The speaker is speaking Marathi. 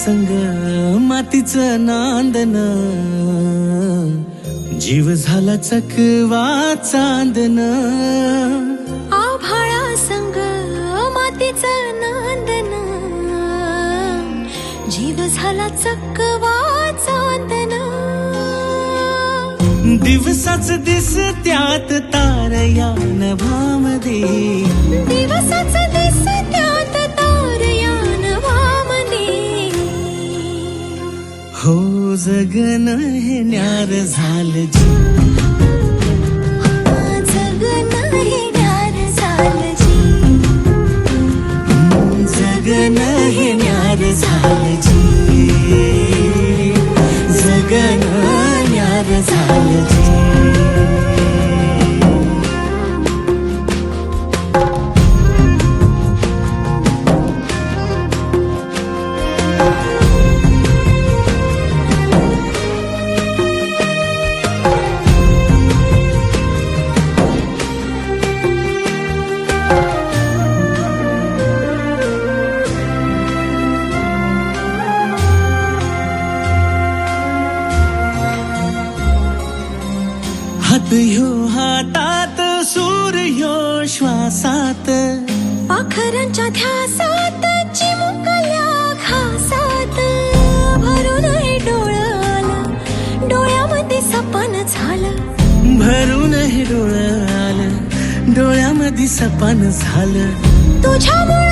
संग मातीचं नांदन, जीव झाला चकवा चांदन. आभाळा संग मातीचं नांदन, जीव झाला चकवा चांदन. दिवसाच दिसत्यात तारया नभामध्ये, दिवसाच दिसत्यात तारया नभामध्ये. हो जगन हे न्यार झालं जी, जगन हे न्यार झालं जी. जगन हे न्यार झालं जी, जगन न्यार झालं जी. हात ह्यो हातात, सूर ह्यो श्वासात, पाखरांच्या ध्यासात, चिमुकल्या घासात. भरून हे डोळं आलं, डोळ्यामध्ये सपन झालं. भरून हे डोळं आलं, डोळ्यामध्ये सपन झालं. तुझ्यामुळं